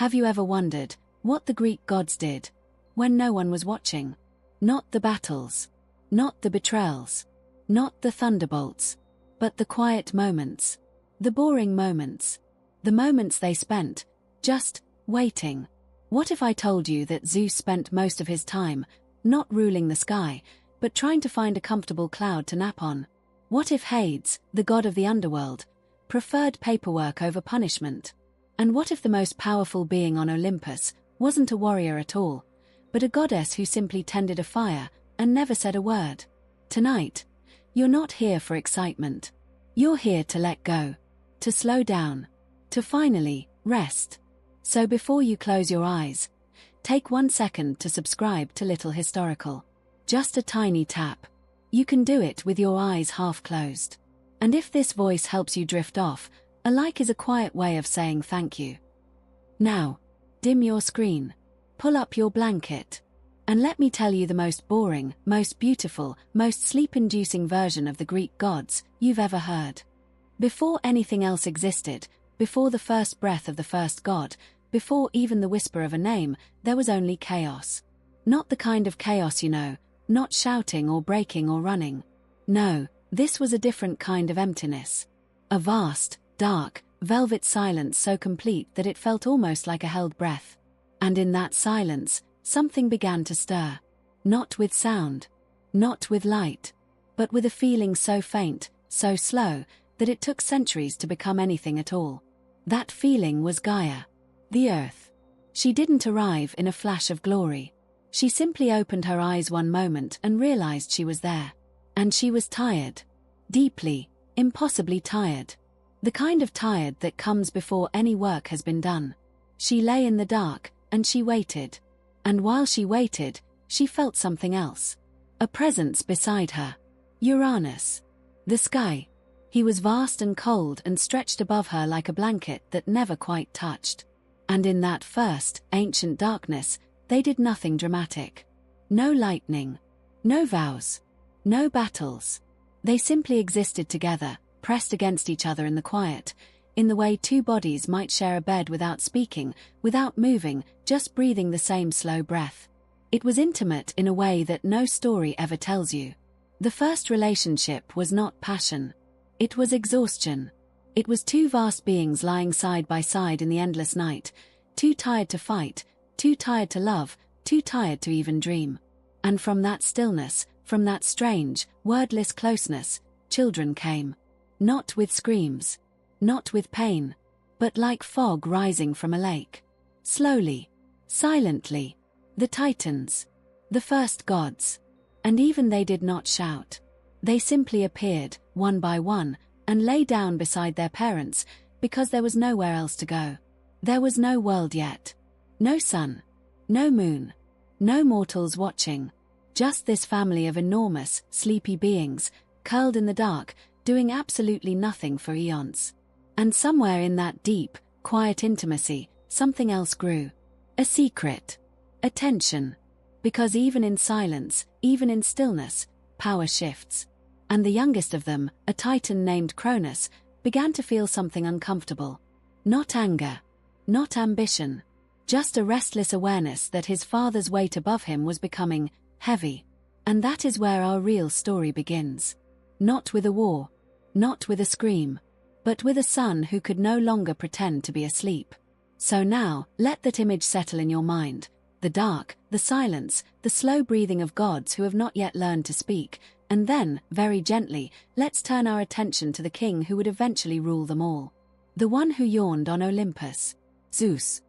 Have you ever wondered what the Greek gods did when no one was watching? Not the battles, not the betrayals, not the thunderbolts, but the quiet moments, the boring moments, the moments they spent just waiting. What if I told you that Zeus spent most of his time not ruling the sky, but trying to find a comfortable cloud to nap on? What if Hades, the god of the underworld, preferred paperwork over punishment? And what if the most powerful being on Olympus wasn't a warrior at all, but a goddess who simply tended a fire and never said a word? Tonight, you're not here for excitement. You're here to let go, to slow down, to finally rest. So before you close your eyes, take 1 second to subscribe to Little Historical. Just a tiny tap. You can do it with your eyes half closed. And if this voice helps you drift off, a like is a quiet way of saying thank you. Now, dim your screen, pull up your blanket, and let me tell you the most boring, most beautiful, most sleep-inducing version of the Greek gods you've ever heard. Before anything else existed, before the first breath of the first god, before even the whisper of a name, there was only chaos. Not the kind of chaos you know, not shouting or breaking or running. No, this was a different kind of emptiness. A vast, dark, velvet silence so complete that it felt almost like a held breath. And in that silence, something began to stir. Not with sound, not with light, but with a feeling so faint, so slow, that it took centuries to become anything at all. That feeling was Gaia, the earth. She didn't arrive in a flash of glory. She simply opened her eyes one moment and realized she was there. And she was tired. Deeply, impossibly tired. The kind of tired that comes before any work has been done. She lay in the dark, and she waited. And while she waited, she felt something else. A presence beside her. Uranus. The sky. He was vast and cold and stretched above her like a blanket that never quite touched. And in that first, ancient darkness, they did nothing dramatic. No lightning. No vows. No battles. They simply existed together, pressed against each other in the quiet, in the way two bodies might share a bed without speaking, without moving, just breathing the same slow breath. It was intimate in a way that no story ever tells you. The first relationship was not passion. It was exhaustion. It was two vast beings lying side by side in the endless night, too tired to fight, too tired to love, too tired to even dream. And from that stillness, from that strange, wordless closeness, children came. Not with screams. Not with pain. But like fog rising from a lake. Slowly. Silently. The Titans. The first gods. And even they did not shout. They simply appeared, one by one, and lay down beside their parents, because there was nowhere else to go. There was no world yet. No sun. No moon. No mortals watching. Just this family of enormous, sleepy beings, curled in the dark, doing absolutely nothing for eons. And somewhere in that deep, quiet intimacy, something else grew. A secret. A tension. Because even in silence, even in stillness, power shifts. And the youngest of them, a titan named Cronus, began to feel something uncomfortable. Not anger. Not ambition. Just a restless awareness that his father's weight above him was becoming heavy. And that is where our real story begins. Not with a war. Not with a scream. But with a son who could no longer pretend to be asleep. So now, let that image settle in your mind. The dark, the silence, the slow breathing of gods who have not yet learned to speak, and then, very gently, let's turn our attention to the king who would eventually rule them all. The one who yawned on Olympus. Zeus.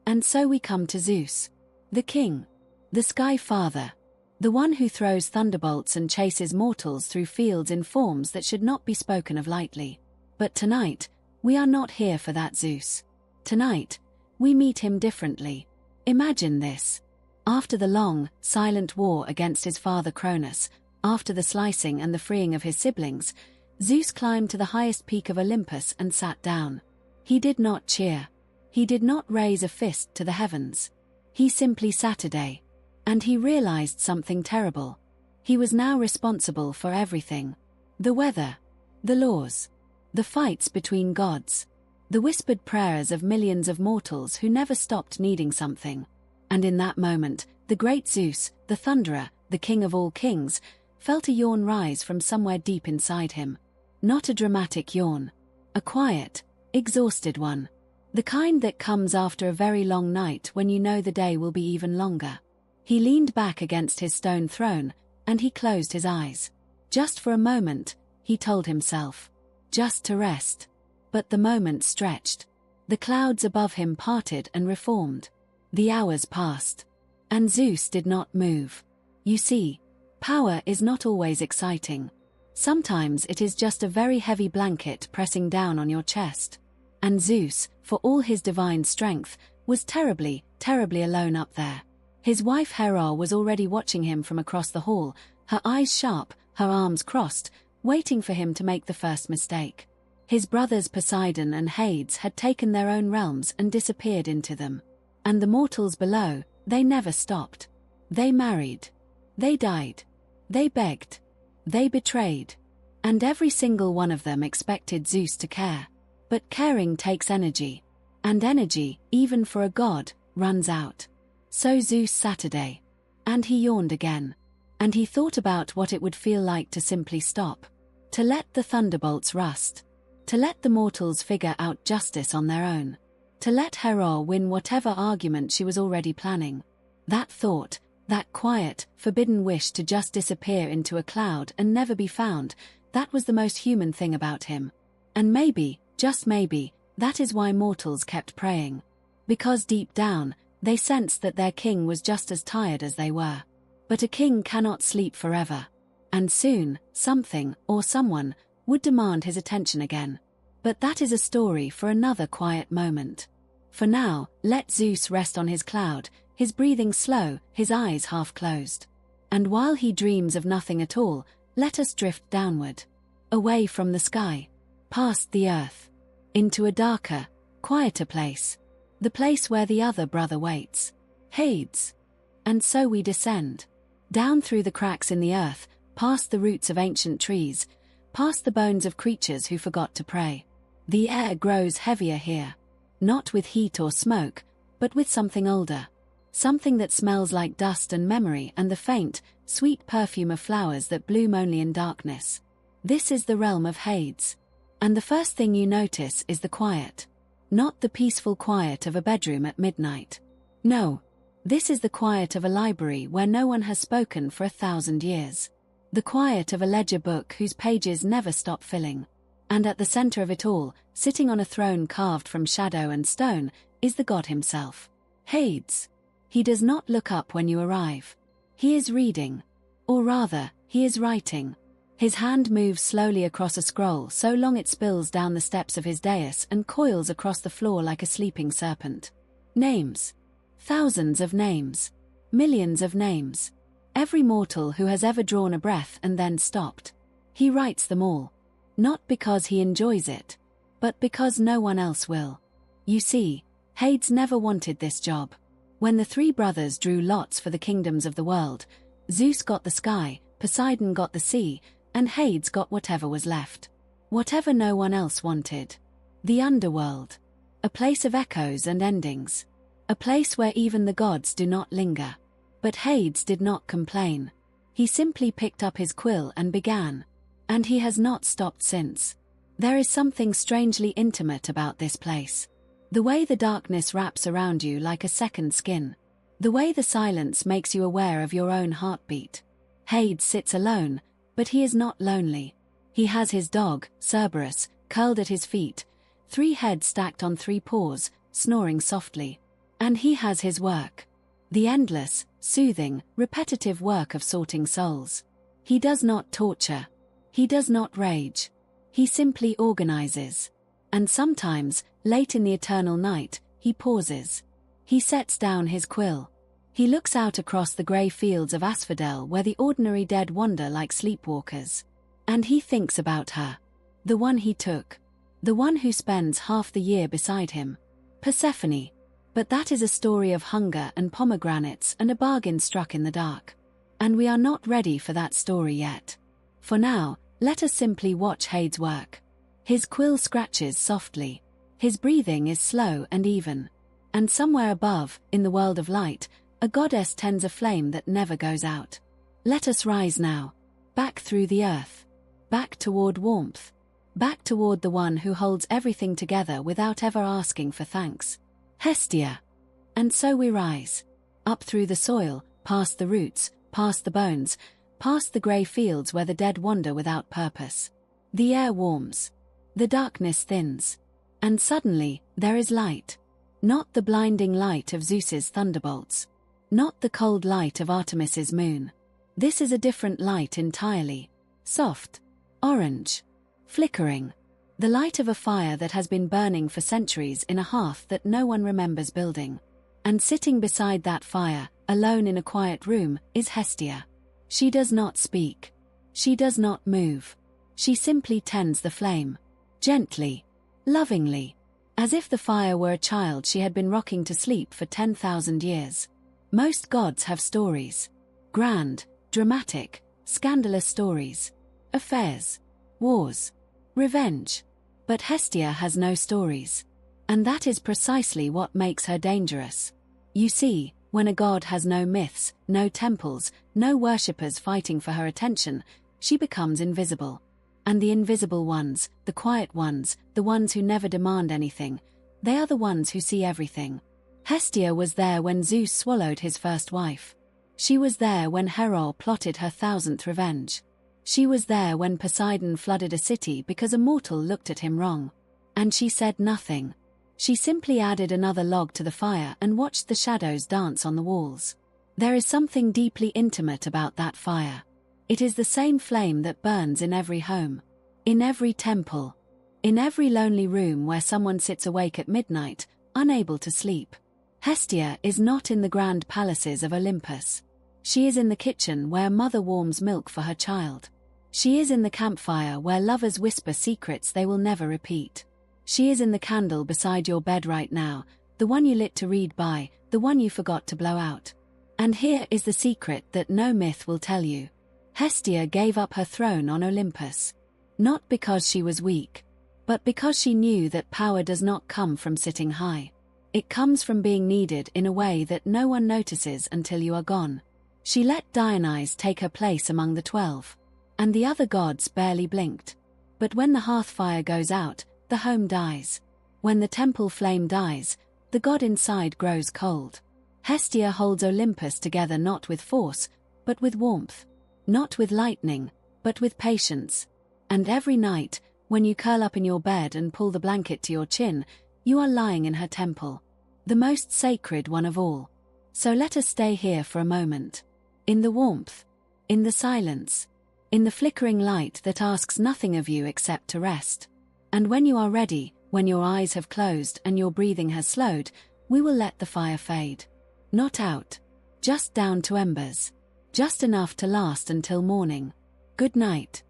And so we come to Zeus. The king. The sky father. The one who throws thunderbolts and chases mortals through fields in forms that should not be spoken of lightly. But tonight, we are not here for that Zeus. Tonight, we meet him differently. Imagine this. After the long, silent war against his father Cronus, after the slicing and the freeing of his siblings, Zeus climbed to the highest peak of Olympus and sat down. He did not cheer. He did not raise a fist to the heavens. He simply sat a day. And he realized something terrible. He was now responsible for everything. The weather. The laws. The fights between gods. the whispered prayers of millions of mortals who never stopped needing something. And in that moment, the great Zeus, the thunderer, the king of all kings, felt a yawn rise from somewhere deep inside him. Not a dramatic yawn. A quiet, exhausted one. The kind that comes after a very long night when you know the day will be even longer. He leaned back against his stone throne, and he closed his eyes. Just for a moment, he told himself. Just to rest. But the moment stretched. The clouds above him parted and reformed. The hours passed. And Zeus did not move. You see, power is not always exciting. Sometimes it is just a very heavy blanket pressing down on your chest. And Zeus, for all his divine strength, was terribly, terribly alone up there. His wife Hera was already watching him from across the hall, her eyes sharp, her arms crossed, waiting for him to make the first mistake. His brothers Poseidon and Hades had taken their own realms and disappeared into them. And the mortals below, they never stopped. They married. They died. They begged. They betrayed. And every single one of them expected Zeus to care. But caring takes energy. And energy, even for a god, runs out. So Zeus Saturday. And he yawned again. And he thought about what it would feel like to simply stop. To let the thunderbolts rust. To let the mortals figure out justice on their own. To let Hera win whatever argument she was already planning. That thought, that quiet, forbidden wish to just disappear into a cloud and never be found, that was the most human thing about him. And maybe, just maybe, that is why mortals kept praying. Because deep down, they sensed that their king was just as tired as they were. But a king cannot sleep forever. And soon, something, or someone, would demand his attention again. But that is a story for another quiet moment. For now, let Zeus rest on his cloud, his breathing slow, his eyes half closed. And while he dreams of nothing at all, let us drift downward. Away from the sky. Past the earth. Into a darker, quieter place. The place where the other brother waits. Hades. And so we descend. Down through the cracks in the earth, past the roots of ancient trees, past the bones of creatures who forgot to pray. The air grows heavier here. Not with heat or smoke, but with something older. Something that smells like dust and memory and the faint, sweet perfume of flowers that bloom only in darkness. This is the realm of Hades. And the first thing you notice is the quiet. Not the peaceful quiet of a bedroom at midnight. No. This is the quiet of a library where no one has spoken for 1,000 years. The quiet of a ledger book whose pages never stop filling. And at the center of it all, sitting on a throne carved from shadow and stone, is the god himself. Hades. He does not look up when you arrive. He is reading. Or rather, he is writing. His hand moves slowly across a scroll so long it spills down the steps of his dais and coils across the floor like a sleeping serpent. Names. Thousands of names. Millions of names. Every mortal who has ever drawn a breath and then stopped. He writes them all. Not because he enjoys it, but because no one else will. You see, Hades never wanted this job. When the three brothers drew lots for the kingdoms of the world, Zeus got the sky, Poseidon got the sea, and Hades got whatever was left. Whatever no one else wanted. The underworld. A place of echoes and endings. A place where even the gods do not linger. But Hades did not complain. He simply picked up his quill and began. And he has not stopped since. There is something strangely intimate about this place. The way the darkness wraps around you like a second skin. The way the silence makes you aware of your own heartbeat. Hades sits alone, but he is not lonely. He has his dog, Cerberus, curled at his feet, 3 heads stacked on 3 paws, snoring softly. And he has his work. The endless, soothing, repetitive work of sorting souls. He does not torture. He does not rage. He simply organizes. And sometimes, late in the eternal night, he pauses. He sets down his quill. He looks out across the grey fields of asphodel where the ordinary dead wander like sleepwalkers. And he thinks about her. The one he took. The one who spends half the year beside him. Persephone. But that is a story of hunger and pomegranates and a bargain struck in the dark. And we are not ready for that story yet. For now, let us simply watch Hades work. His quill scratches softly. His breathing is slow and even. And somewhere above, in the world of light, a goddess tends a flame that never goes out. Let us rise now. Back through the earth. Back toward warmth. Back toward the one who holds everything together without ever asking for thanks. Hestia. And so we rise. Up through the soil, past the roots, past the bones, past the grey fields where the dead wander without purpose. The air warms. The darkness thins. And suddenly, there is light. Not the blinding light of Zeus's thunderbolts. Not the cold light of Artemis's moon. This is a different light entirely. Soft. Orange. Flickering. The light of a fire that has been burning for centuries in a hearth that no one remembers building. And sitting beside that fire, alone in a quiet room, is Hestia. She does not speak. She does not move. She simply tends the flame. Gently. Lovingly. As if the fire were a child she had been rocking to sleep for 10,000 years. Most gods have stories. Grand, dramatic, scandalous stories. Affairs. Wars. Revenge. But Hestia has no stories. And that is precisely what makes her dangerous. You see, when a god has no myths, no temples, no worshippers fighting for her attention, she becomes invisible. And the invisible ones, the quiet ones, the ones who never demand anything, they are the ones who see everything. Hestia was there when Zeus swallowed his first wife. She was there when Hera plotted her 1000th revenge. She was there when Poseidon flooded a city because a mortal looked at him wrong. And she said nothing. She simply added another log to the fire and watched the shadows dance on the walls. There is something deeply intimate about that fire. It is the same flame that burns in every home, in every temple, in every lonely room where someone sits awake at midnight, unable to sleep. Hestia is not in the grand palaces of Olympus. She is in the kitchen where a mother warms milk for her child. She is in the campfire where lovers whisper secrets they will never repeat. She is in the candle beside your bed right now, the one you lit to read by, the one you forgot to blow out. And here is the secret that no myth will tell you. Hestia gave up her throne on Olympus. Not because she was weak, but because she knew that power does not come from sitting high. It comes from being needed in a way that no one notices until you are gone. She let Dionysus take her place among the 12. And the other gods barely blinked. But when the hearth fire goes out, the home dies. When the temple flame dies, the god inside grows cold. Hestia holds Olympus together not with force, but with warmth. Not with lightning, but with patience. And every night, when you curl up in your bed and pull the blanket to your chin, you are lying in her temple. The most sacred one of all. So let us stay here for a moment. In the warmth. In the silence. In the flickering light that asks nothing of you except to rest. And when you are ready, when your eyes have closed and your breathing has slowed, we will let the fire fade. Not out. Just down to embers. Just enough to last until morning. Good night.